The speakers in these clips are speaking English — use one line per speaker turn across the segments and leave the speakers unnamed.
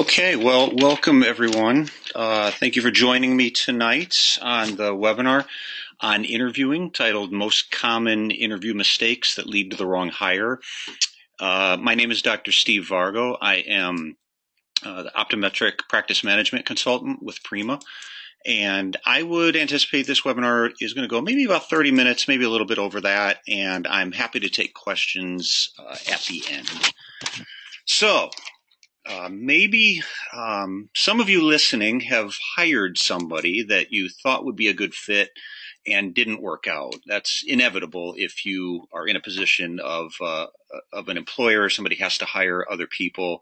Okay, well, welcome everyone. Thank you for joining me tonight on the webinar on interviewing titled Most Common Interview Mistakes That Lead to the Wrong Hire. My name is Dr. Steve Vargo. I am the optometric practice management consultant with Prima. And I would anticipate this webinar is going to go maybe about 30 minutes, maybe a little bit over that. And I'm happy to take questions at the end. So, maybe some of you listening have hired somebody that you thought would be a good fit and didn't work out. That's inevitable if you are in a position of an employer. Somebody has to hire other people.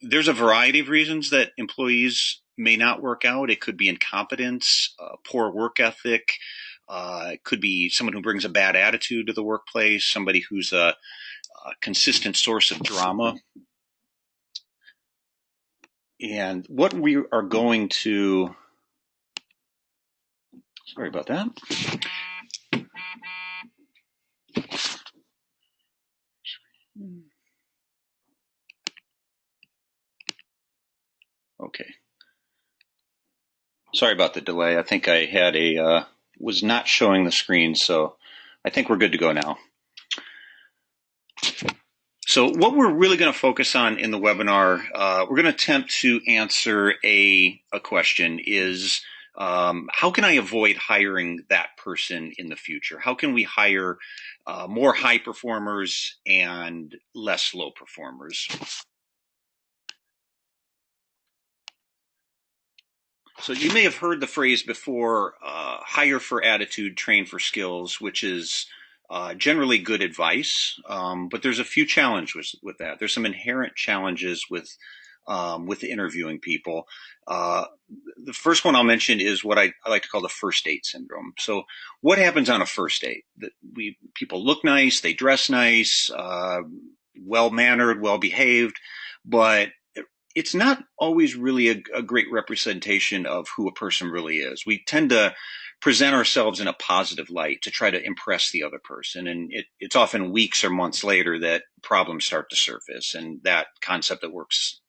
There's a variety of reasons that employees may not work out. It could be incompetence, poor work ethic. It could be someone who brings a bad attitude to the workplace, somebody who's a consistent source of drama. And what we are going to, sorry about that. Okay. Sorry about the delay. I think I had was not showing the screen, so I think we're good to go now. So what we're really going to focus on in the webinar, we're going to attempt to answer a question is, how can I avoid hiring that person in the future? How can we hire more high performers and less low performers? So you may have heard the phrase before, hire for attitude, train for skills, which is generally good advice, but there's a few challenges with that. There's some inherent challenges with interviewing people. The first one I'll mention is what I like to call the first date syndrome. So what happens on a first date? People look nice, they dress nice, well-mannered, well-behaved, but it's not always really a great representation of who a person really is. We tend to present ourselves in a positive light to try to impress the other person. And it's often weeks or months later that problems start to surface. And that concept that works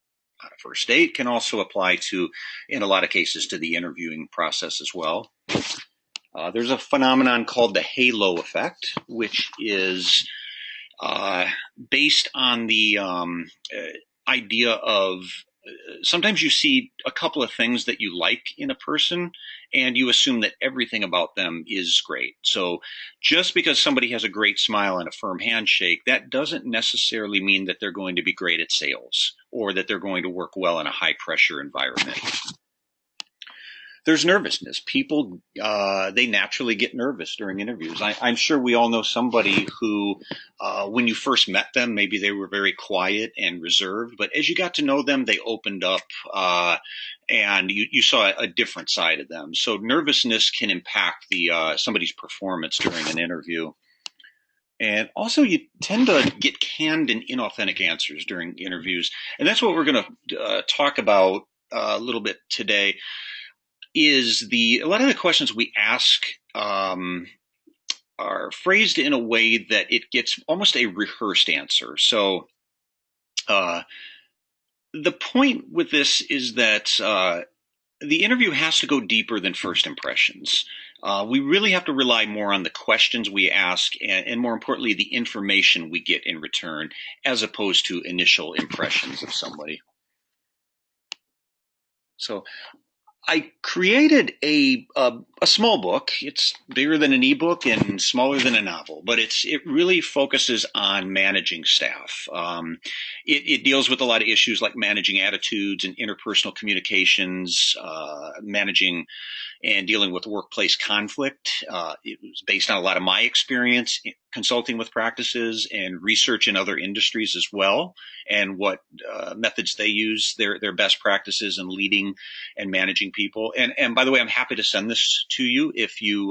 on a first date can also apply to, in a lot of cases, to the interviewing process as well. There's a phenomenon called the halo effect, which is based on the idea of sometimes you see a couple of things that you like in a person and you assume that everything about them is great. So just because somebody has a great smile and a firm handshake, that doesn't necessarily mean that they're going to be great at sales or that they're going to work well in a high pressure environment. There's nervousness. People, they naturally get nervous during interviews. I'm sure we all know somebody who, when you first met them, maybe they were very quiet and reserved, but as you got to know them, they opened up, and you saw a different side of them. So nervousness can impact somebody's performance during an interview. And also, you tend to get canned and inauthentic answers during interviews. And that's what we're going to talk about a little bit today. Is a lot of the questions we ask are phrased in a way that it gets almost a rehearsed answer. So the point with this is that the interview has to go deeper than first impressions. We really have to rely more on the questions we ask and more importantly, the information we get in return as opposed to initial impressions of somebody. So I created a small book. It's bigger than an ebook and smaller than a novel, but it really focuses on managing staff. It deals with a lot of issues like managing attitudes and interpersonal communications, managing and dealing with workplace conflict. It was based on a lot of my experience consulting with practices and research in other industries as well, and what methods they use, their best practices in leading and managing people. And by the way, I'm happy to send this to you if you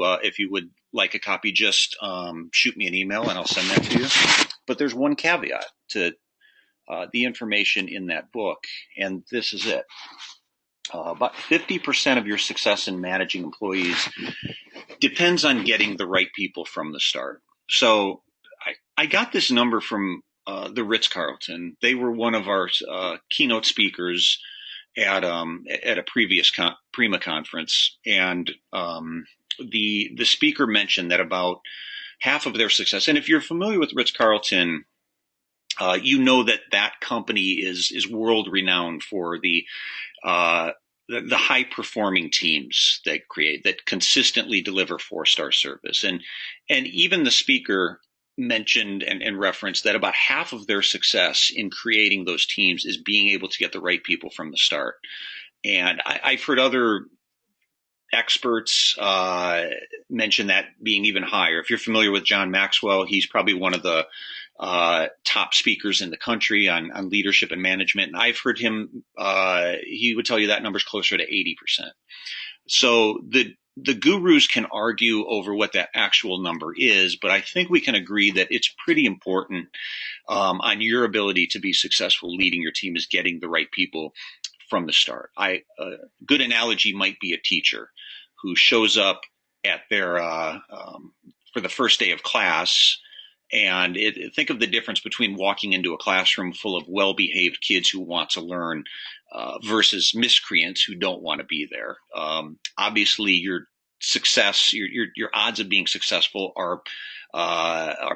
would like a copy. Just shoot me an email and I'll send that to you. But there's one caveat to the information in that book, and this is it. About 50% of your success in managing employees depends on getting the right people from the start. So I got this number from the Ritz-Carlton. They were one of our keynote speakers at a previous Prima conference, and the speaker mentioned that about half of their success. And if you're familiar with Ritz-Carlton, you know that company is world renowned for the high performing teams they create that consistently deliver 4-star service. And even the speaker mentioned and referenced that about half of their success in creating those teams is being able to get the right people from the start. And I've heard other experts mention that being even higher. If you're familiar with John Maxwell, he's probably one of the top speakers in the country on leadership and management. And I've heard him, he would tell you that number's closer to 80%. So the gurus can argue over what that actual number is, but I think we can agree that it's pretty important on your ability to be successful leading your team is getting the right people from the start. A good analogy might be a teacher who shows up at their for the first day of class. And think of the difference between walking into a classroom full of well-behaved kids who want to learn versus miscreants who don't want to be there. Obviously, your success, your odds of being successful are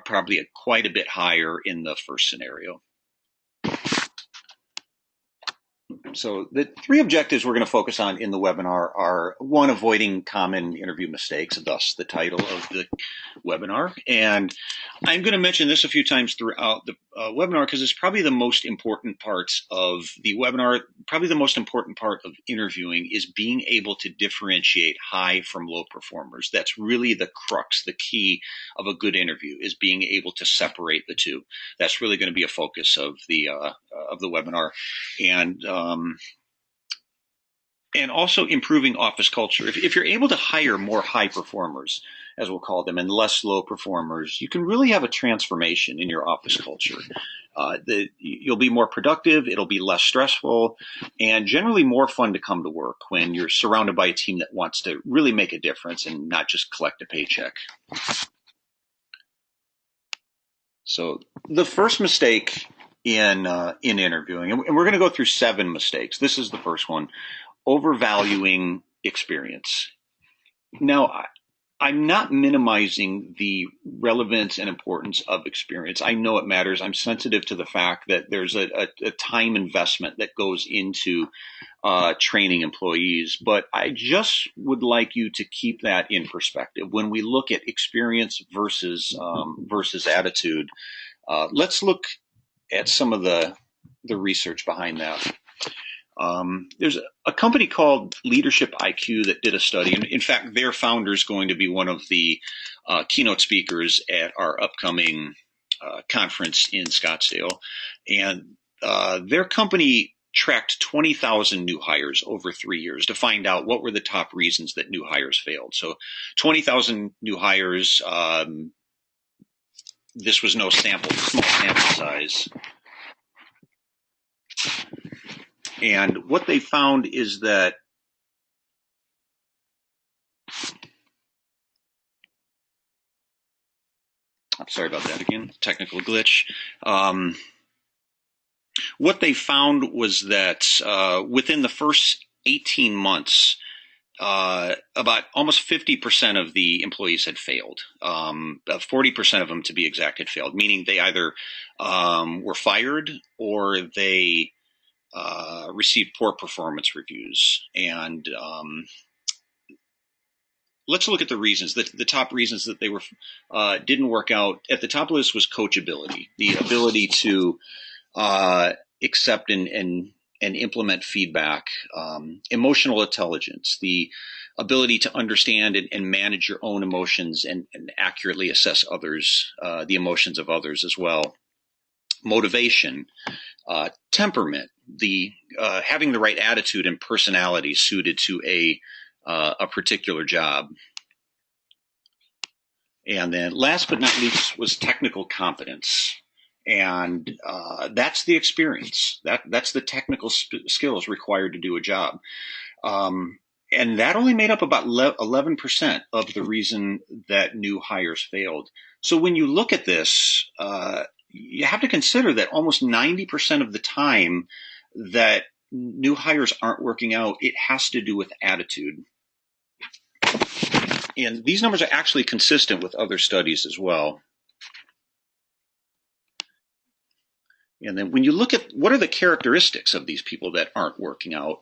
probably quite a bit higher in the first scenario. So the 3 objectives we're going to focus on in the webinar are: 1, avoiding common interview mistakes, thus the title of the webinar. And I'm going to mention this a few times throughout the webinar because it's probably the most important parts of the webinar. Probably the most important part of interviewing is being able to differentiate high from low performers. That's really the crux, the key of a good interview, is being able to separate the two. That's really going to be a focus of the webinar. And also improving office culture. If you're able to hire more high performers, as we'll call them, and less low performers, you can really have a transformation in your office culture. You'll be more productive, it'll be less stressful, and generally more fun to come to work when you're surrounded by a team that wants to really make a difference and not just collect a paycheck. So the first mistake in interviewing, and we're going to go through 7 mistakes. This is the first one: overvaluing experience. Now, I'm not minimizing the relevance and importance of experience. I know it matters. I'm sensitive to the fact that there's a time investment that goes into training employees, but I just would like you to keep that in perspective. When we look at experience versus attitude, let's look at some of the research behind that. There's a company called Leadership IQ that did a study, and in fact, their founder is going to be one of the keynote speakers at our upcoming conference in Scottsdale. And their company tracked 20,000 new hires over 3 years to find out what were the top reasons that new hires failed. So 20,000 new hires, this was no small sample size. And what they found is that I'm sorry about that again, technical glitch. What they found was that within the first 18 months, about almost 50% of the employees had failed. 40% of them, to be exact, had failed, meaning they either were fired or they received poor performance reviews. And let's look at the reasons. The top reasons that they were didn't work out. At the top of the list was coachability, the ability to accept and implement feedback, emotional intelligence, the ability to understand and manage your own emotions and accurately assess others, the emotions of others as well, motivation, temperament, the having the right attitude and personality suited to a particular job. And then last but not least was technical competence. And that's the experience. That's the technical skills required to do a job. And that only made up about 11% of the reason that new hires failed. So when you look at this, you have to consider that almost 90% of the time that new hires aren't working out, it has to do with attitude. And these numbers are actually consistent with other studies as well. And then when you look at what are the characteristics of these people that aren't working out,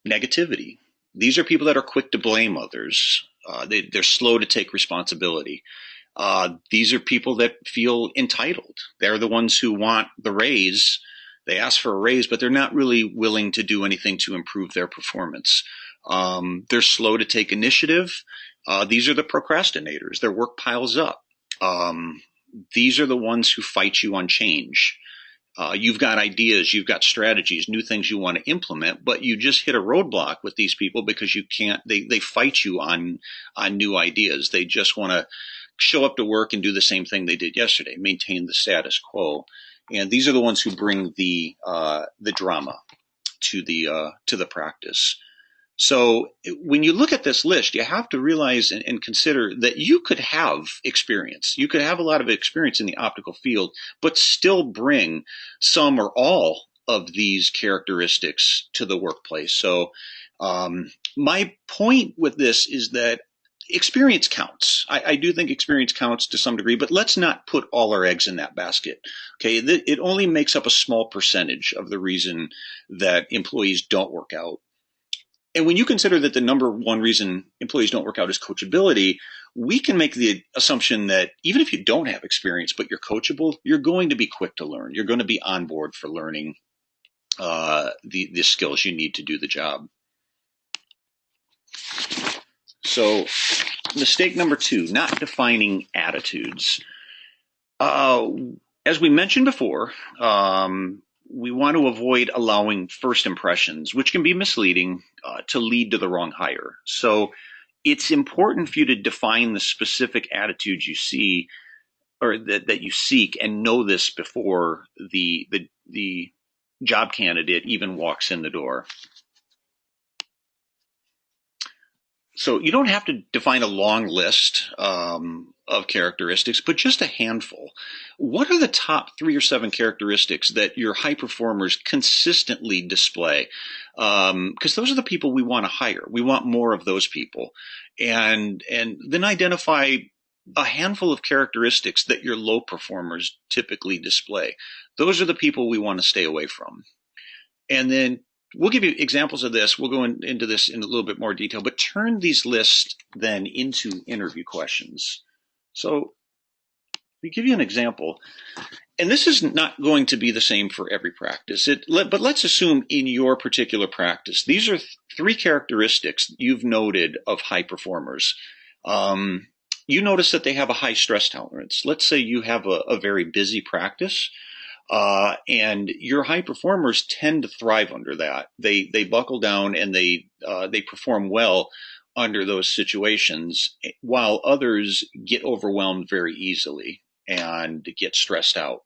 negativity. These are people that are quick to blame others. They're slow to take responsibility. These are people that feel entitled. They're the ones who want the raise. They ask for a raise, but they're not really willing to do anything to improve their performance. They're slow to take initiative. These are the procrastinators. Their work piles up. These are the ones who fight you on change. You've got ideas, you've got strategies, new things you want to implement, but you just hit a roadblock with these people because you can't, they fight you on new ideas. They just want to show up to work and do the same thing they did yesterday, maintain the status quo. And these are the ones who bring the drama to the practice. So when you look at this list, you have to realize and consider that you could have experience. You could have a lot of experience in the optical field, but still bring some or all of these characteristics to the workplace. So my point with this is that experience counts. I do think experience counts to some degree, but let's not put all our eggs in that basket. Okay, it only makes up a small percentage of the reason that employees don't work out. And when you consider that the number one reason employees don't work out is coachability, we can make the assumption that even if you don't have experience, but you're coachable, you're going to be quick to learn. You're going to be on board for learning the skills you need to do the job. So mistake number 2, not defining attitudes. As we mentioned before, we want to avoid allowing first impressions, which can be misleading, to lead to the wrong hire. So it's important for you to define the specific attitudes you see or that you seek and know this before the job candidate even walks in the door. So you don't have to define a long list of characteristics, but just a handful. What are the top 3 or 7 characteristics that your high performers consistently display? Because those are the people we want to hire. We want more of those people. And then identify a handful of characteristics that your low performers typically display. Those are the people we want to stay away from. And then we'll give you examples of this. We'll go into this in a little bit more detail, but turn these lists then into interview questions. So we give you an example, and this is not going to be the same for every practice. But let's assume in your particular practice, these are 3 characteristics you've noted of high performers. You notice that they have a high stress tolerance. Let's say you have a very busy practice. And your high performers tend to thrive under that. They buckle down and they perform well under those situations, while others get overwhelmed very easily and get stressed out.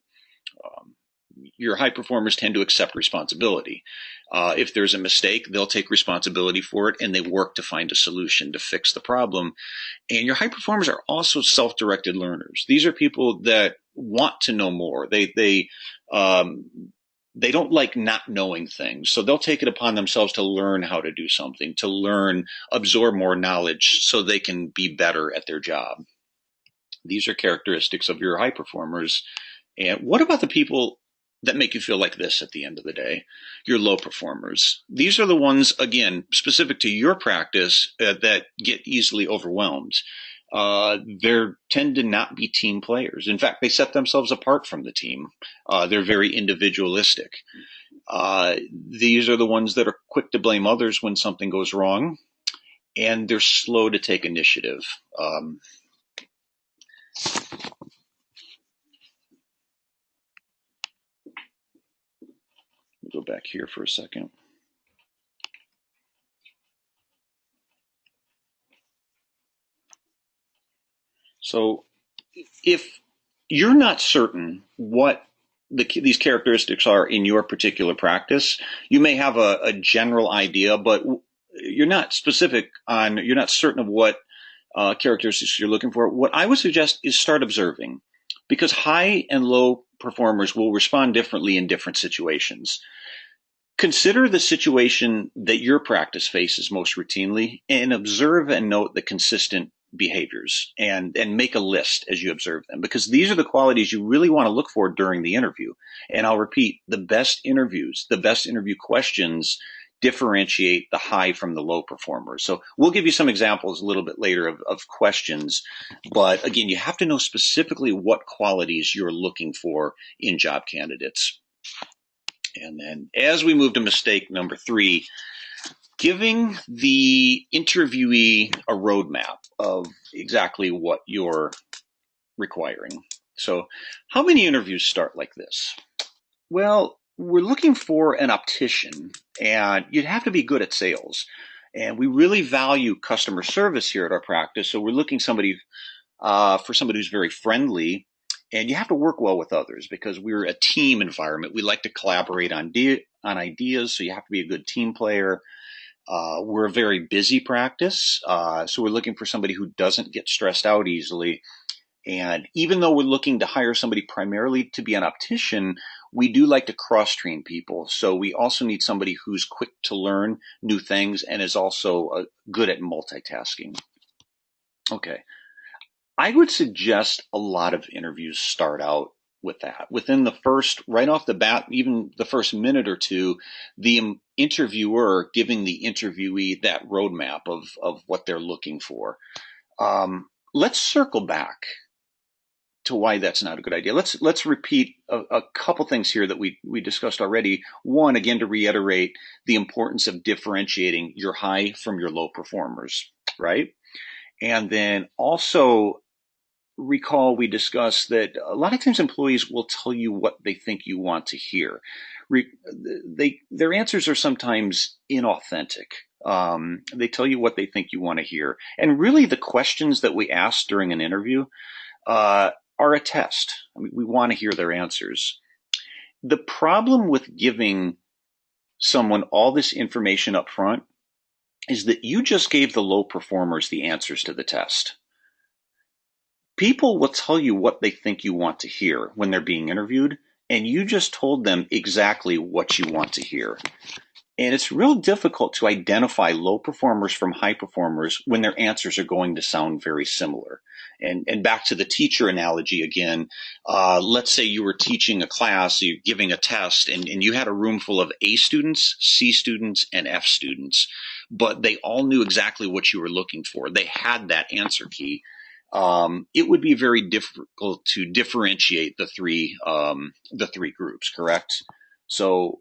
Your high performers tend to accept responsibility. If there's a mistake, they'll take responsibility for it and they work to find a solution to fix the problem. And your high performers are also self-directed learners. These are people that want to know more. They don't like not knowing things. So they'll take it upon themselves to learn how to do something, to absorb more knowledge so they can be better at their job. These are characteristics of your high performers. And what about the people that make you feel like this at the end of the day? Your low performers. These are the ones, again, specific to your practice that get easily overwhelmed. They tend to not be team players. In fact, they set themselves apart from the team. They're very individualistic. These are the ones that are quick to blame others when something goes wrong, and they're slow to take initiative. Go back here for a second. So if you're not certain what these characteristics are in your particular practice, you may have a general idea, but you're not certain of what characteristics you're looking for. What I would suggest is start observing. because high and low performers will respond differently in different situations. Consider the situation that your practice faces most routinely and observe and note the consistent behaviors and make a list as you observe them, because these are the qualities you really want to look for during the interview. And I'll repeat, the best interview questions differentiate the high from the low performers. So we'll give you some examples a little bit later of questions. But again, you have to know specifically what qualities you're looking for in job candidates. And then as we move to mistake number 3, giving the interviewee a roadmap of exactly what you're requiring. So how many interviews start like this? Well, we're looking for an optician, and you'd have to be good at sales. And we really value customer service here at our practice. So we're looking for somebody who's very friendly. And you have to work well with others because we're a team environment. We like to collaborate on ideas, so you have to be a good team player. We're a very busy practice, so we're looking for somebody who doesn't get stressed out easily. And even though we're looking to hire somebody primarily to be an optician, we do like to cross-train people. So we also need somebody who's quick to learn new things and is also good at multitasking. Okay. I would suggest a lot of interviews start out with that. Within the first, right off the bat, even the first minute or two, the interviewer giving the interviewee that roadmap of what they're looking for. Let's circle back to why that's not a good idea. Let's repeat a couple things here that we discussed already. One, again, to reiterate the importance of differentiating your high from your low performers, right? And then also recall we discussed that a lot of times employees will tell you what they think you want to hear. Their answers are sometimes inauthentic. They tell you what they think you want to hear. And really the questions that we ask during an interview are a test. I mean, we want to hear their answers. The problem with giving someone all this information up front is that you just gave the low performers the answers to the test. People will tell you what they think you want to hear when they're being interviewed, and you just told them exactly what you want to hear. And it's real difficult to identify low performers from high performers when their answers are going to sound very similar. And back to the teacher analogy again, let's say you were teaching a class, you're giving a test, and you had a room full of A students, C students, and F students, but they all knew exactly what you were looking for. They had that answer key. It would be very difficult to differentiate the three groups, correct? So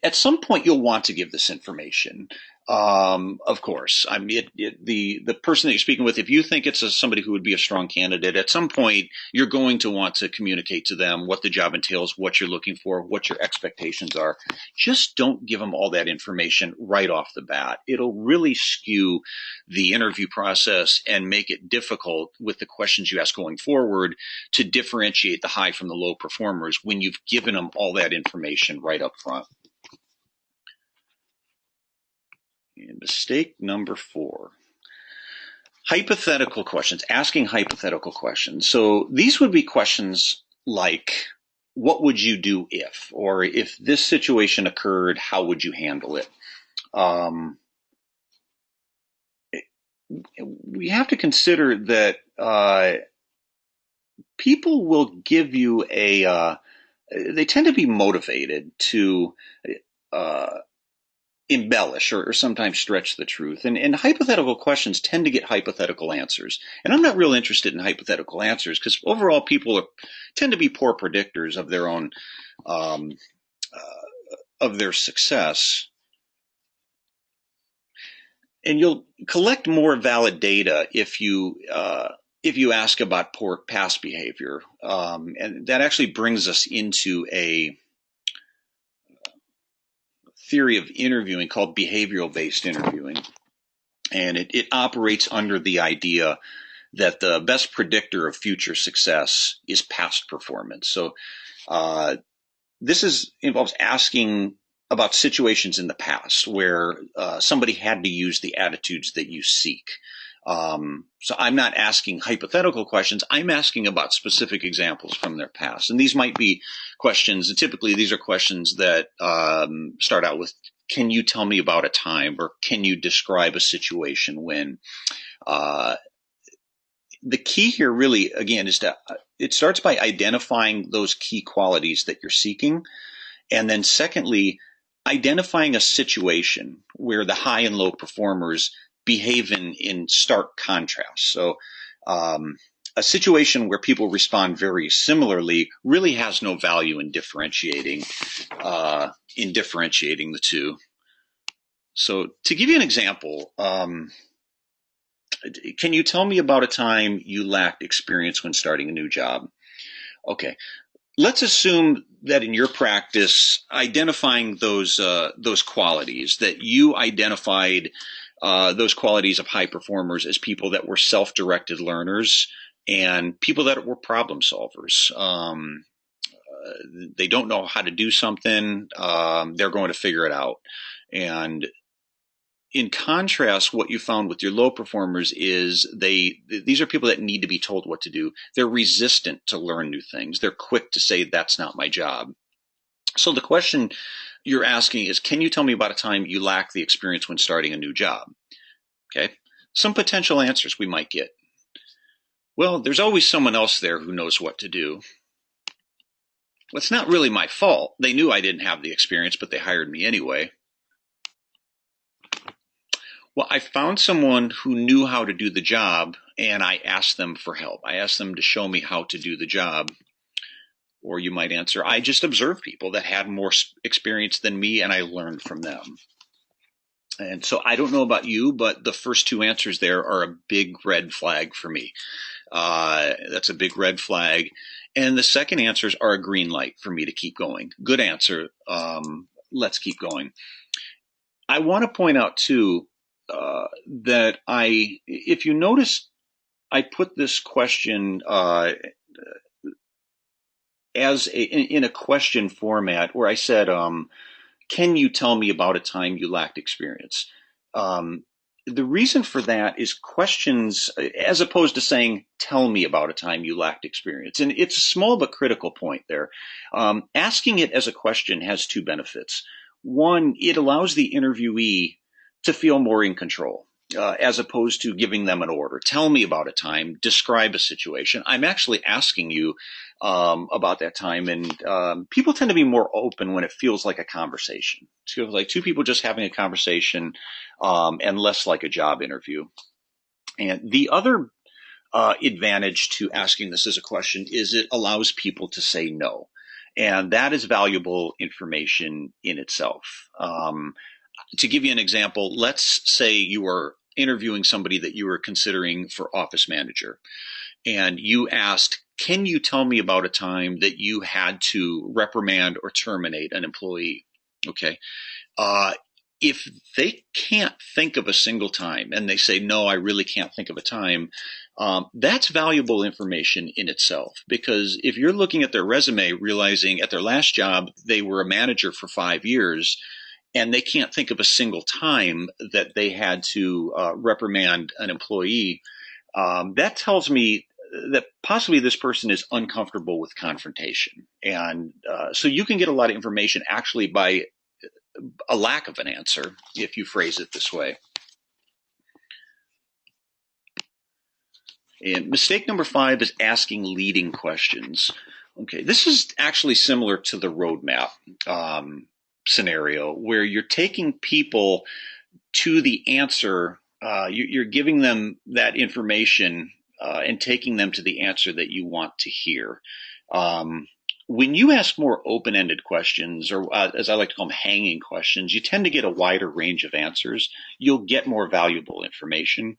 at some point you'll want to give this information. Of course, I mean, the person that you're speaking with, if you think it's somebody who would be a strong candidate, at some point you're going to want to communicate to them what the job entails, what you're looking for, what your expectations are. Just don't give them all that information right off the bat. It'll really skew the interview process and make it difficult with the questions you ask going forward to differentiate the high from the low performers when you've given them all that information right up front. And mistake number 4, hypothetical questions, asking hypothetical questions. So these would be questions like, what would you do if, or if this situation occurred, how would you handle it? We have to consider that people will give you they tend to be motivated to embellish or sometimes stretch the truth. And hypothetical questions tend to get hypothetical answers. And I'm not real interested in hypothetical answers because overall people tend to be poor predictors of their own, of their success. And you'll collect more valid data if you ask about poor past behavior. And that actually brings us into a theory of interviewing called behavioral-based interviewing. And it operates under the idea that the best predictor of future success is past performance. So this involves asking about situations in the past where somebody had to use the attitudes that you seek. So I'm not asking hypothetical questions. I'm asking about specific examples from their past. And these might be questions, typically these are questions that start out with, can you tell me about a time, or can you describe a situation when? The key here really, again, is that it starts by identifying those key qualities that you're seeking. And then secondly, identifying a situation where the high and low performers behave in stark contrast. So a situation where people respond very similarly really has no value in differentiating the two. So to give you an example, can you tell me about a time you lacked experience when starting a new job? Okay. Let's assume that in your practice, identifying those qualities, that you identified those qualities of high performers as people that were self-directed learners and people that were problem solvers. They don't know how to do something. They're going to figure it out. And in contrast, what you found with your low performers is these are people that need to be told what to do. They're resistant to learn new things. They're quick to say, that's not my job. So the question you're asking is, can you tell me about a time you lacked the experience when starting a new job? Okay. Some potential answers we might get. Well, there's always someone else there who knows what to do. Well, it's not really my fault. They knew I didn't have the experience, but they hired me anyway. Well, I found someone who knew how to do the job, and I asked them for help. I asked them to show me how to do the job. Or you might answer, I just observed people that had more experience than me, and I learned from them. And so I don't know about you, but the first two answers there are a big red flag for me. That's a big red flag. And the second answers are a green light for me to keep going. Good answer. Let's keep going. I want to point out, too, that if you notice, I put this question in a question format where I said, can you tell me about a time you lacked experience? The reason for that is questions, as opposed to saying, tell me about a time you lacked experience. And it's a small but critical point there. Asking it as a question has two benefits. One, it allows the interviewee to feel more in control, as opposed to giving them an order. Tell me about a time, describe a situation. I'm actually asking you about that time, and people tend to be more open when it feels like a conversation. It feels like two people just having a conversation, and less like a job interview. And the other advantage to asking this as a question is it allows people to say no. And that is valuable information in itself. To give you an example, let's say you are interviewing somebody that you were considering for office manager, and you asked, can you tell me about a time that you had to reprimand or terminate an employee? Okay. If they can't think of a single time and they say, no, I really can't think of a time, that's valuable information in itself. Because if you're looking at their resume, realizing at their last job, they were a manager for 5 years, and they can't think of a single time that they had to reprimand an employee, that tells me that possibly this person is uncomfortable with confrontation. And so you can get a lot of information actually by a lack of an answer if you phrase it this way. And mistake number 5 is asking leading questions. Okay, this is actually similar to the roadmap scenario where you're taking people to the answer. You're giving them that information and taking them to the answer that you want to hear. When you ask more open-ended questions, or as I like to call them, hanging questions, you tend to get a wider range of answers. You'll get more valuable information.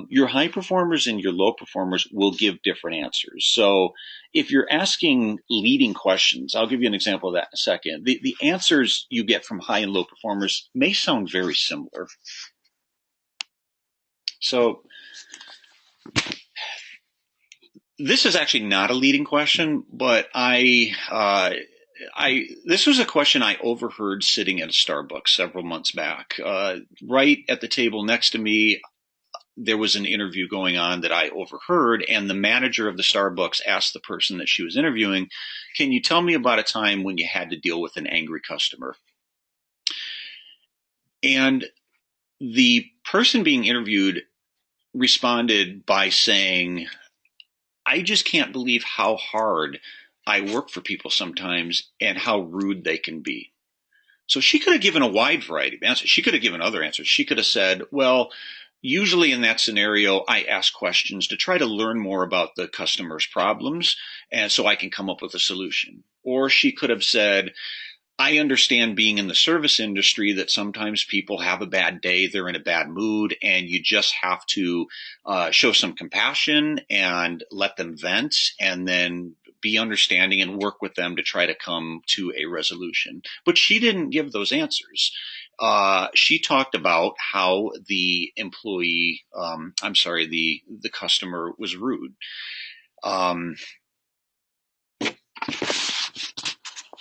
Your high performers and your low performers will give different answers. So if you're asking leading questions, I'll give you an example of that in a second. The answers you get from high and low performers may sound very similar. So this is actually not a leading question, but this was a question I overheard sitting at a Starbucks several months back. Right at the table next to me, there was an interview going on that I overheard, and the manager of the Starbucks asked the person that she was interviewing, "Can you tell me about a time when you had to deal with an angry customer?" And the person being interviewed responded by saying, "I just can't believe how hard I work for people sometimes and how rude they can be." So she could have given a wide variety of answers. She could have given other answers. She could have said, "Well, usually in that scenario, I ask questions to try to learn more about the customer's problems, and so I can come up with a solution." Or she could have said, "I understand being in the service industry that sometimes people have a bad day, they're in a bad mood, and you just have to show some compassion and let them vent, and then be understanding and work with them to try to come to a resolution." But she didn't give those answers. She talked about how the the customer was rude.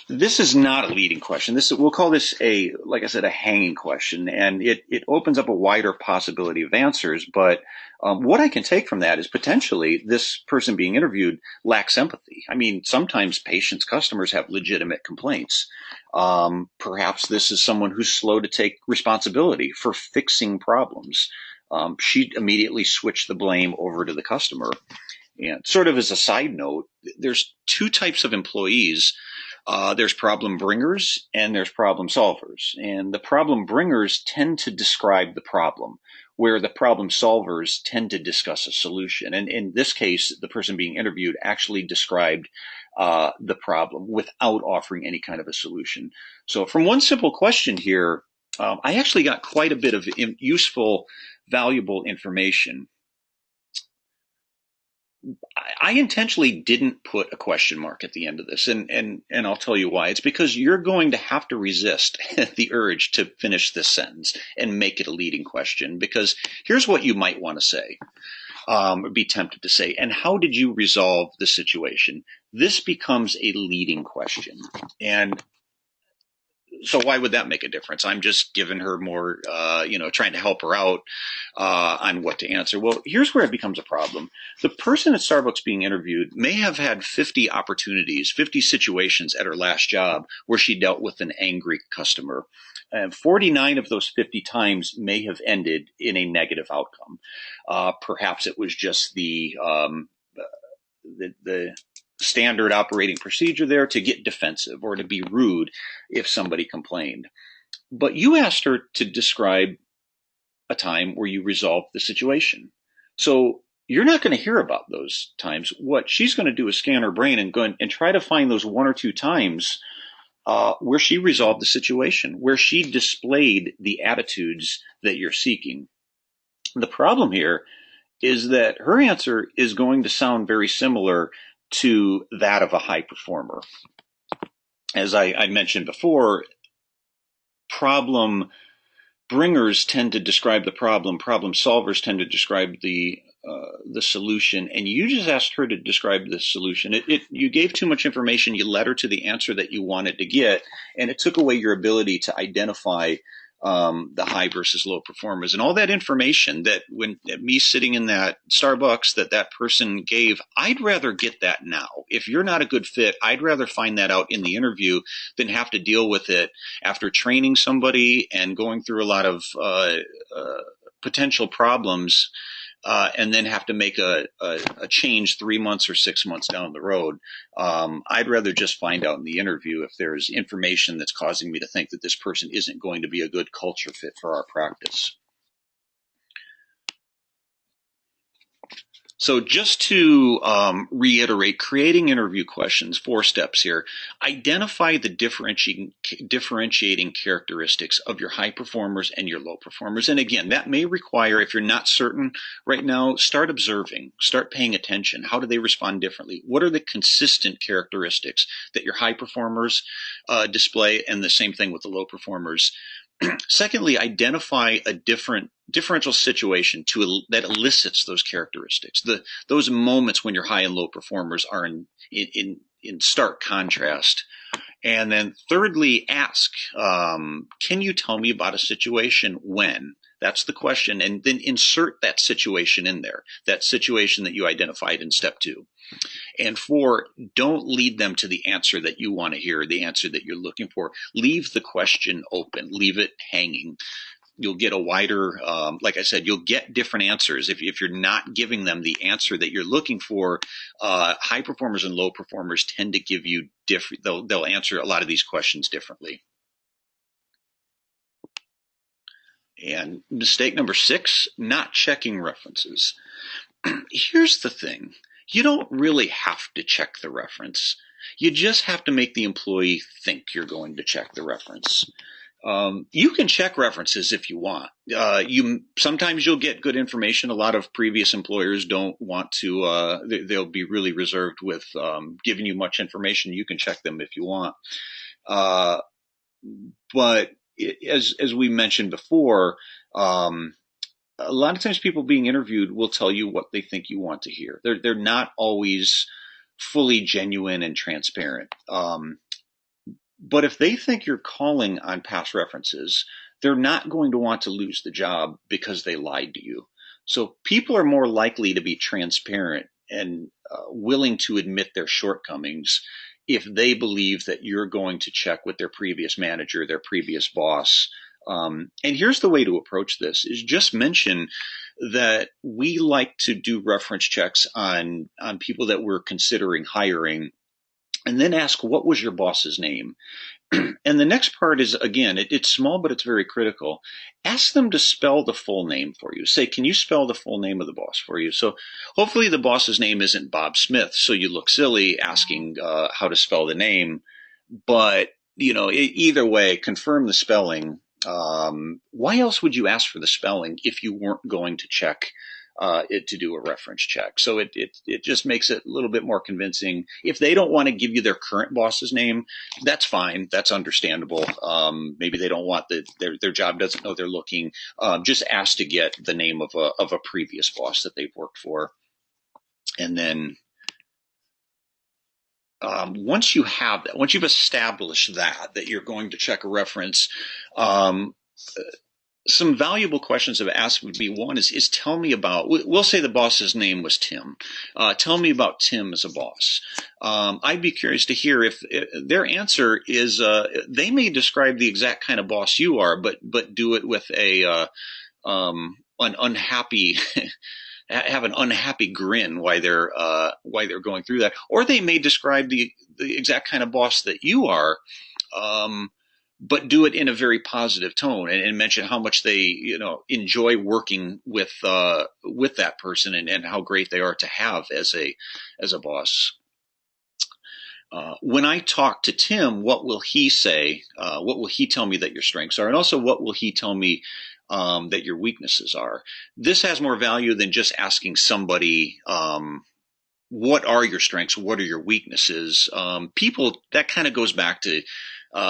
This is not a leading question. We'll call this like I said, a hanging question, and it opens up a wider possibility of answers. But what I can take from that is potentially this person being interviewed lacks empathy. I mean, sometimes patients, customers have legitimate complaints. Perhaps this is someone who's slow to take responsibility for fixing problems. She immediately switched the blame over to the customer. And sort of as a side note, there's two types of employees. There's problem bringers and there's problem solvers. And the problem bringers tend to describe the problem, where the problem solvers tend to discuss a solution. And in this case, the person being interviewed actually described the problem without offering any kind of a solution. So from one simple question here, I actually got quite a bit of useful, valuable information. I intentionally didn't put a question mark at the end of this, and I'll tell you why. It's because you're going to have to resist the urge to finish this sentence and make it a leading question, because here's what you might want to say, or be tempted to say, "And how did you resolve the situation?" This becomes a leading question. And so why would that make a difference? I'm just giving her more, trying to help her out on what to answer. Well, here's where it becomes a problem. The person at Starbucks being interviewed may have had 50 opportunities, 50 situations at her last job where she dealt with an angry customer. And 49 of those 50 times may have ended in a negative outcome. Perhaps it was just the standard operating procedure there to get defensive or to be rude if somebody complained. But you asked her to describe a time where you resolved the situation. So you're not going to hear about those times. What she's going to do is scan her brain and go and try to find those one or two times where she resolved the situation, where she displayed the attitudes that you're seeking. The problem here is that her answer is going to sound very similar to that of a high performer. As I mentioned before, problem bringers tend to describe the problem solvers tend to describe the solution, and you just asked her to describe the solution. You gave too much information, you led her to the answer that you wanted to get, and it took away your ability to identify the high versus low performers. And all that information that when me sitting in that Starbucks that person gave, I'd rather get that now. If you're not a good fit, I'd rather find that out in the interview than have to deal with it after training somebody and going through a lot of potential problems, and then have to make a change 3 months or 6 months down the road. I'd rather just find out in the interview if there's information that's causing me to think that this person isn't going to be a good culture fit for our practice. So just to reiterate, creating interview questions, 4 steps here. Identify the differentiating characteristics of your high performers and your low performers. And again, that may require, if you're not certain right now, start observing, start paying attention. How do they respond differently? What are the consistent characteristics that your high performers display, and the same thing with the low performers? Secondly, identify a differential situation that elicits those characteristics. Those moments when your high and low performers are in stark contrast. And then thirdly, ask, can you tell me about a situation when That's the question. And then insert that situation in there, that situation that you identified in step 2. And 4, don't lead them to the answer that you want to hear, the answer that you're looking for. Leave the question open, leave it hanging. You'll get a wider, like I said, you'll get different answers. If you're not giving them the answer that you're looking for, high performers and low performers tend to give you different, they'll answer a lot of these questions differently. And mistake number 6, not checking references. Here's the thing. You don't really have to check the reference. You just have to make the employee think you're going to check the reference. You can check references if you want. Sometimes you'll get good information. A lot of previous employers don't want to, they'll be really reserved with giving you much information. You can check them if you want. But as we mentioned before, a lot of times people being interviewed will tell you what they think you want to hear. They're not always fully genuine and transparent. But if they think you're calling on past references, they're not going to want to lose the job because they lied to you. So people are more likely to be transparent and willing to admit their shortcomings if they believe that you're going to check with their previous manager, their previous boss. And here's the way to approach this is just mention that we like to do reference checks on people that we're considering hiring, and then ask, what was your boss's name? And the next part is, again, it's small, but it's very critical. Ask them to spell the full name for you. Say, can you spell the full name of the boss for you? So hopefully the boss's name isn't Bob Smith, so you look silly asking how to spell the name. But, either way, confirm the spelling. Why else would you ask for the spelling if you weren't going to check it to do a reference check? So it just makes it a little bit more convincing. If they don't want to give you their current boss's name, that's fine. That's understandable. Maybe they don't want their job doesn't know they're looking. Just ask to get the name of a previous boss that they've worked for. And then once you have that, once you've established that you're going to check a reference, some valuable questions I've asked would be, one is tell me about, we'll say the boss's name was Tim. Tell me about Tim as a boss. I'd be curious to hear if their answer is, they may describe the exact kind of boss you are, but do it with an unhappy, have an unhappy grin while they're going through that. Or they may describe the exact kind of boss that you are, but do it in a very positive tone and mention how much they, enjoy working with that person and how great they are to have as a boss. When I talk to Tim, what will he say? What will he tell me that your strengths are? And also, what will he tell me that your weaknesses are? This has more value than just asking somebody, what are your strengths? What are your weaknesses? People, that kind of goes back to,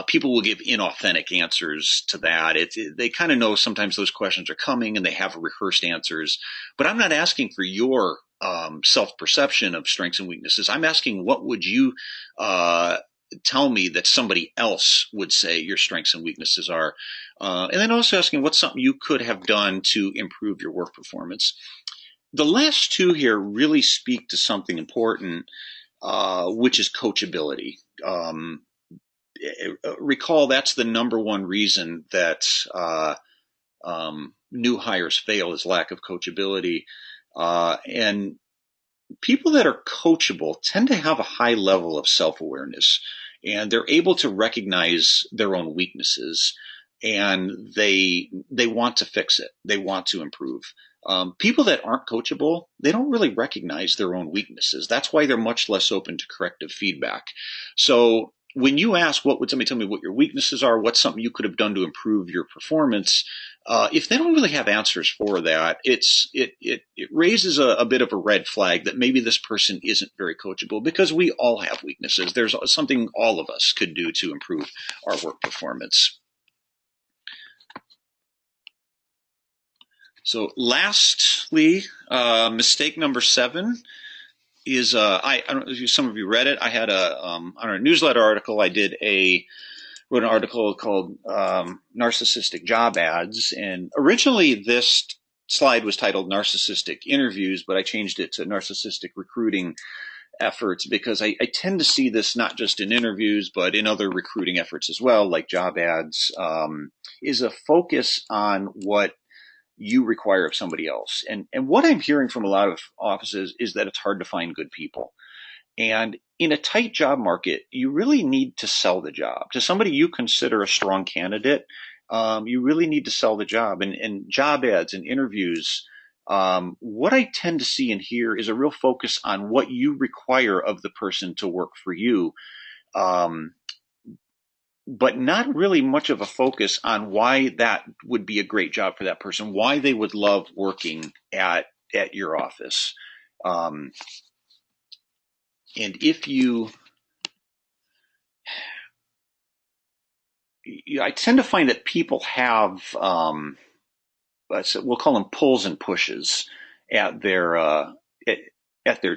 people will give inauthentic answers to that. They kind of know sometimes those questions are coming and they have rehearsed answers. But I'm not asking for your self-perception of strengths and weaknesses. I'm asking, what would you tell me that somebody else would say your strengths and weaknesses are? And then also asking, what's something you could have done to improve your work performance? The last two here really speak to something important, which is coachability. Recall that's the number one reason that new hires fail is lack of coachability. And people that are coachable tend to have a high level of self-awareness, and they're able to recognize their own weaknesses, and they want to fix it. They want to improve. People that aren't coachable, they don't really recognize their own weaknesses. That's why they're much less open to corrective feedback. So when you ask, what would somebody tell me what your weaknesses are? What's something you could have done to improve your performance? If they don't really have answers for that, it raises a bit of a red flag that maybe this person isn't very coachable, because we all have weaknesses. There's something all of us could do to improve our work performance. So lastly, mistake number 7 is, I don't know if some of you read it. I had a, on a newsletter article, I did a wrote an article called Narcissistic Job Ads. And originally this slide was titled Narcissistic Interviews, but I changed it to Narcissistic Recruiting Efforts because I tend to see this not just in interviews, but in other recruiting efforts as well, like job ads, is a focus on what you require of somebody else. And what I'm hearing from a lot of offices is that it's hard to find good people. And in a tight job market, you really need to sell the job to somebody you consider a strong candidate. You really need to sell the job, and job ads and interviews. What I tend to see and hear is a real focus on what you require of the person to work for you. But not really much of a focus on why that would be a great job for that person, why they would love working at your office. And if I tend to find that people have, we'll call them pulls and pushes at their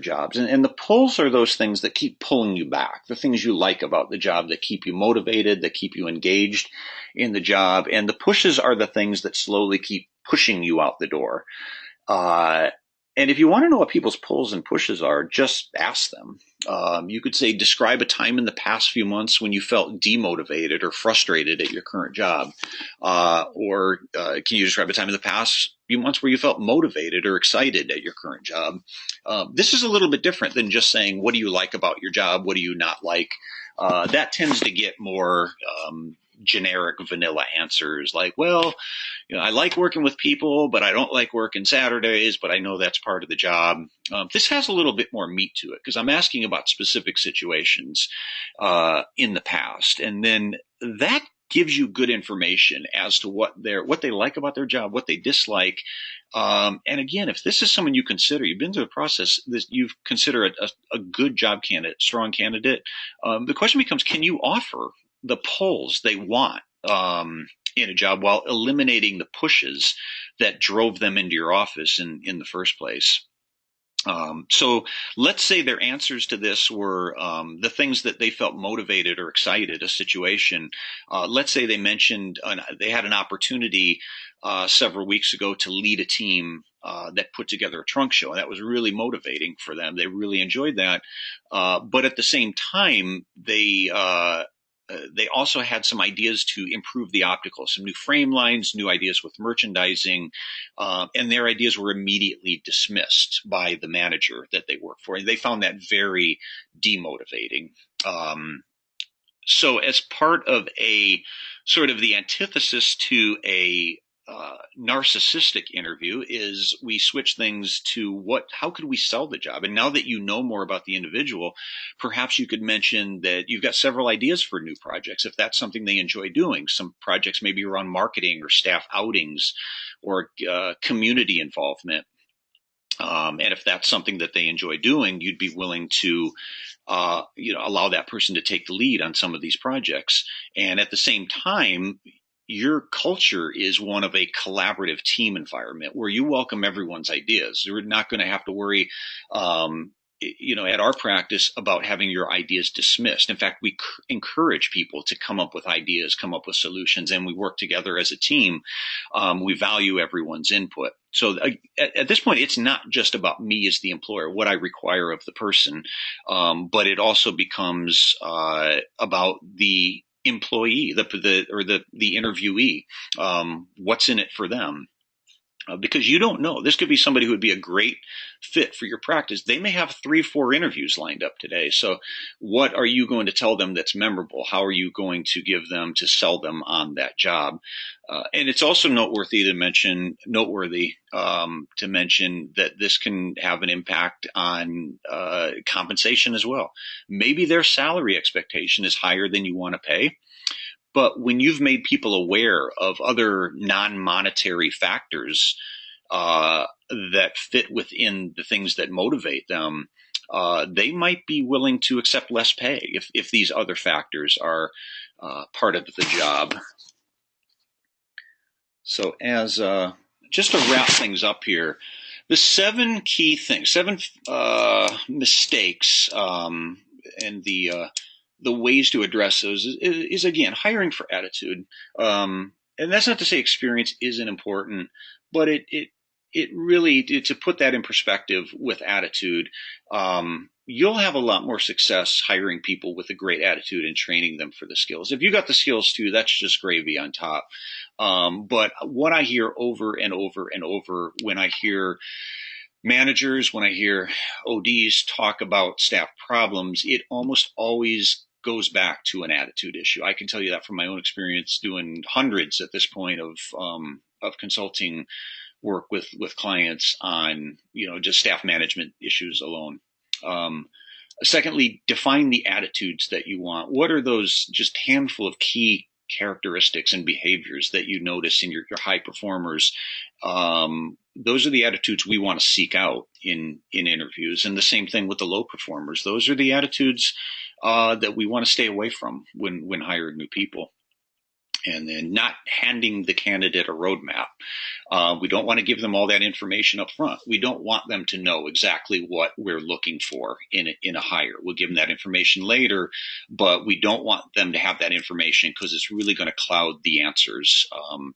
jobs. And the pulls are those things that keep pulling you back, the things you like about the job that keep you motivated, that keep you engaged in the job. And the pushes are the things that slowly keep pushing you out the door. And if you want to know what people's pulls and pushes are, just ask them. You could say, describe a time in the past few months when you felt demotivated or frustrated at your current job. Or can you describe a time in the past few months where you felt motivated or excited at your current job? This is a little bit different than just saying, what do you like about your job? What do you not like? That tends to get more generic vanilla answers like, well, I like working with people, but I don't like working Saturdays, but I know that's part of the job. This has a little bit more meat to it because I'm asking about specific situations in the past. And then that gives you good information as to what they like about their job, what they dislike. And again, if this is someone you consider, you've been through the process, you consider a good job candidate, strong candidate, the question becomes, can you offer the pulls they want in a job while eliminating the pushes that drove them into your office in the first place? So let's say their answers to this were the things that they felt motivated or excited, a situation. Let's say they mentioned they had an opportunity several weeks ago to lead a team that put together a trunk show. And that was really motivating for them. They really enjoyed that. But at the same time, they also had some ideas to improve the optical, some new frame lines, new ideas with merchandising, and their ideas were immediately dismissed by the manager that they worked for. And they found that very demotivating. So as part of a sort of the antithesis to a narcissistic interview is we switch things to how could we sell the job? And now that you know more about the individual, perhaps you could mention that you've got several ideas for new projects. If that's something they enjoy doing, some projects maybe around marketing or staff outings or community involvement. And if that's something that they enjoy doing, you'd be willing to allow that person to take the lead on some of these projects. And at the same time, your culture is one of a collaborative team environment where you welcome everyone's ideas. You're not going to have to worry, at our practice about having your ideas dismissed. In fact, we encourage people to come up with ideas, come up with solutions, and we work together as a team. We value everyone's input. So at this point, it's not just about me as the employer, what I require of the person, but it also becomes about the employee, the interviewee, what's in it for them. Because you don't know. This could be somebody who would be a great fit for your practice. They may have 3-4 interviews lined up today. So what are you going to tell them that's memorable? How are you going to give them to sell them on that job? And it's also noteworthy to mention that this can have an impact on compensation as well. Maybe their salary expectation is higher than you want to pay. But when you've made people aware of other non-monetary factors that fit within the things that motivate them, they might be willing to accept less pay if these other factors are part of the job. So as just to wrap things up here, the 7 key things, 7 mistakes, and the the ways to address those is again, hiring for attitude. And that's not to say experience isn't important, but it really, to put that in perspective with attitude, you'll have a lot more success hiring people with a great attitude and training them for the skills. If you got the skills too, that's just gravy on top. But what I hear over and over and over when I hear managers, when I hear ODs talk about staff problems, it almost always goes back to an attitude issue. I can tell you that from my own experience doing hundreds at this point of consulting work with clients on, just staff management issues alone. Secondly, define the attitudes that you want. What are those just handful of key characteristics and behaviors that you notice in your high performers? Those are the attitudes we want to seek out in interviews. And the same thing with the low performers. Those are the attitudes that we want to stay away from when hiring new people. And then not handing the candidate a roadmap. We don't want to give them all that information up front. We don't want them to know exactly what we're looking for in a hire. We'll give them that information later, but we don't want them to have that information because it's really going to cloud the answers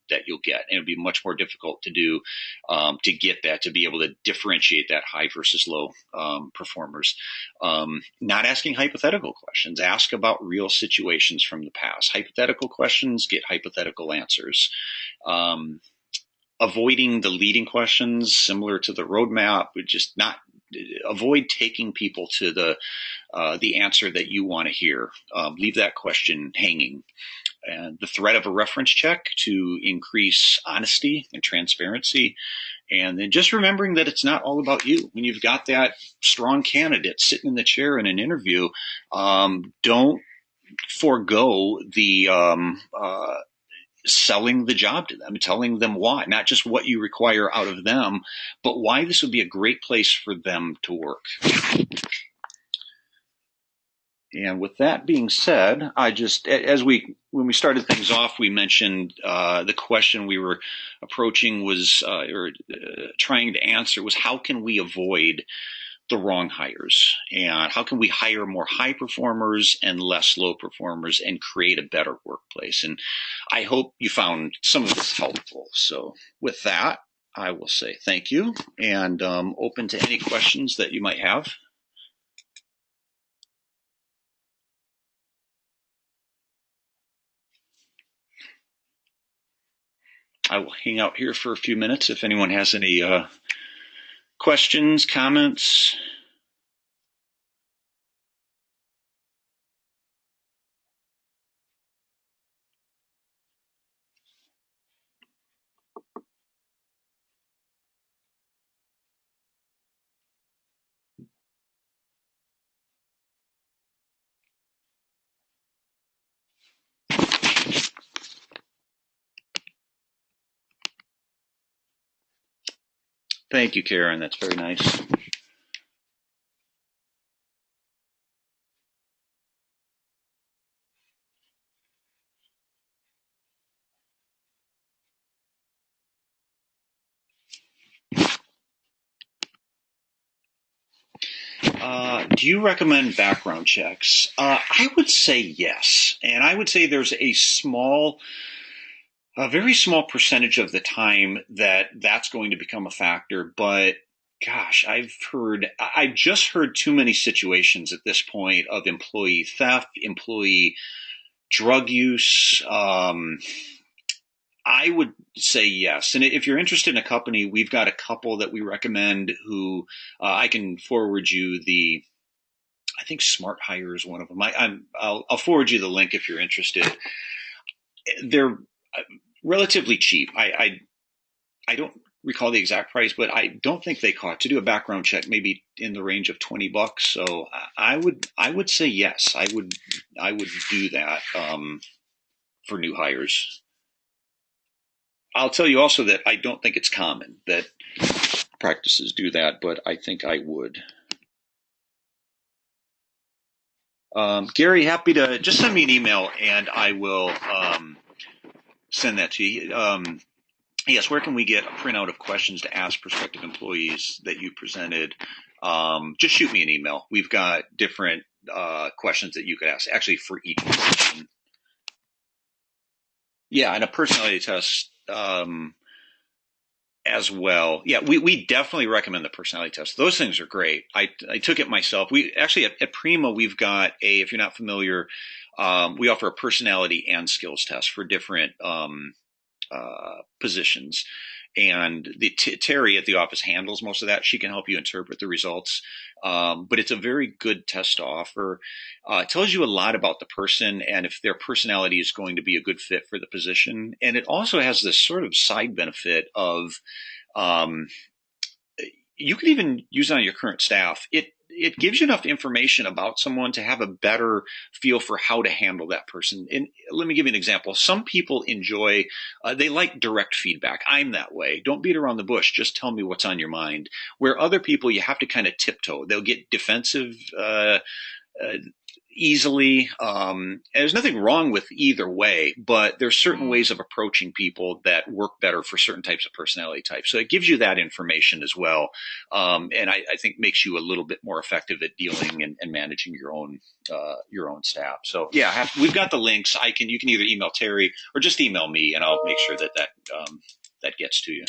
that you'll get. And it'll be much more difficult to do to get that, to be able to differentiate that high versus low performers. Not asking hypothetical questions. Ask about real situations from the past. Hypothetical questions, get hypothetical answers. Avoiding the leading questions, similar to the roadmap, would just not avoid taking people to the answer that you want to hear. Leave that question hanging. And the threat of a reference check to increase honesty and transparency. And then just remembering that it's not all about you. When you've got that strong candidate sitting in the chair in an interview, don't forego the selling the job to them, telling them why, not just what you require out of them, but why this would be a great place for them to work. And with that being said, when we started things off, we mentioned the question we were approaching was, trying to answer was, how can we avoid the wrong hires, and how can we hire more high performers and less low performers and create a better workplace? And I hope you found some of this helpful. So with that, I will say thank you and open to any questions that you might have. I will hang out here for a few minutes if anyone has any questions, comments. Thank you, Karen. That's very nice. Do you recommend background checks? I would say yes. And I would say there's a very small percentage of the time that's going to become a factor. But gosh, I've just heard too many situations at this point of employee theft, employee drug use. I would say yes. And if you're interested in a company, we've got a couple that we recommend who I can forward you I think Smart Hire is one of them. I'll forward you the link if you're interested. They're relatively cheap. I don't recall the exact price, but I don't think they cost to do a background check maybe in the range of $20. So I would say yes. I would do that for new hires. I'll tell you also that I don't think it's common that practices do that, but I think I would. Gary, happy to just send me an email and I will send that to you. Yes, where can we get a printout of questions to ask prospective employees that you presented? Just shoot me an email. We've got different questions that you could ask actually for each position. Yeah, and a personality test as well. Yeah, we definitely recommend the personality test. Those things are great. I took it myself. We actually at Prima, we've got if you're not familiar, we offer a personality and skills test for different positions. And Terry at the office handles most of that. She can help you interpret the results. But it's a very good test to offer. It tells you a lot about the person and if their personality is going to be a good fit for the position. And it also has this sort of side benefit of you can even use it on your current staff. It gives you enough information about someone to have a better feel for how to handle that person. And let me give you an example. Some people enjoy, they like direct feedback. I'm that way. Don't beat around the bush. Just tell me what's on your mind. Where other people, you have to kind of tiptoe. They'll get defensive easily. There's nothing wrong with either way, but there's certain ways of approaching people that work better for certain types of personality types. So it gives you that information as well. And I think makes you a little bit more effective at dealing and managing your own staff. So yeah, we've got the links. You can either email Terry or just email me and I'll make sure that gets to you.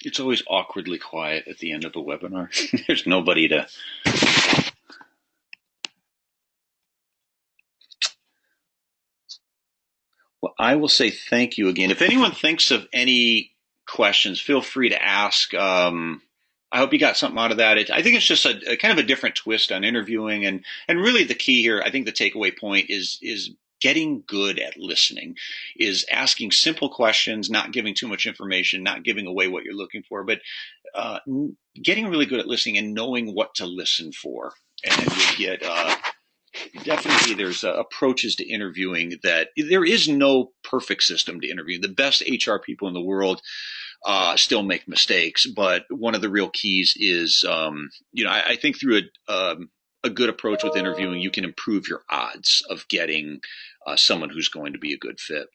It's always awkwardly quiet at the end of a webinar. There's nobody to. Well, I will say thank you again. If anyone thinks of any questions, feel free to ask. I hope you got something out of that. I think it's just a kind of a different twist on interviewing, and really the key here, I think the takeaway point is getting good at listening, is asking simple questions, not giving too much information, not giving away what you're looking for, but getting really good at listening and knowing what to listen for. And you get definitely there's approaches to interviewing that there is no perfect system to interview. The best HR people in the world still make mistakes, but one of the real keys is, I think through a good approach with interviewing, you can improve your odds of getting someone who's going to be a good fit.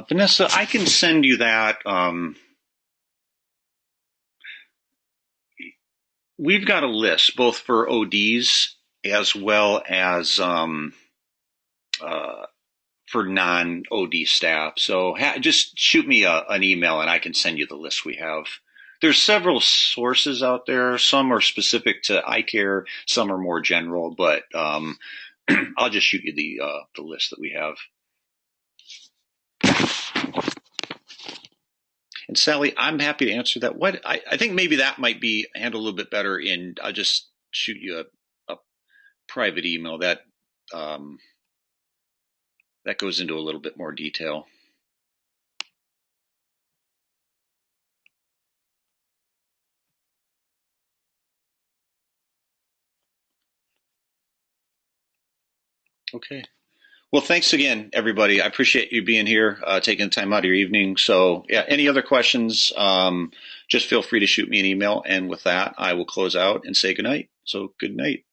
Vanessa, I can send you that. We've got a list both for ODs as well as for non-OD staff. So just shoot me an email and I can send you the list we have. There's several sources out there. Some are specific to eye care, some are more general, but I'll just shoot you the list that we have. And Sally, I'm happy to answer that. I think maybe that might be handled a little bit better I'll just shoot you a private email that goes into a little bit more detail. Okay. Well, thanks again, everybody. I appreciate you being here, taking the time out of your evening. So, yeah, any other questions, just feel free to shoot me an email. And with that, I will close out and say goodnight. So, good night.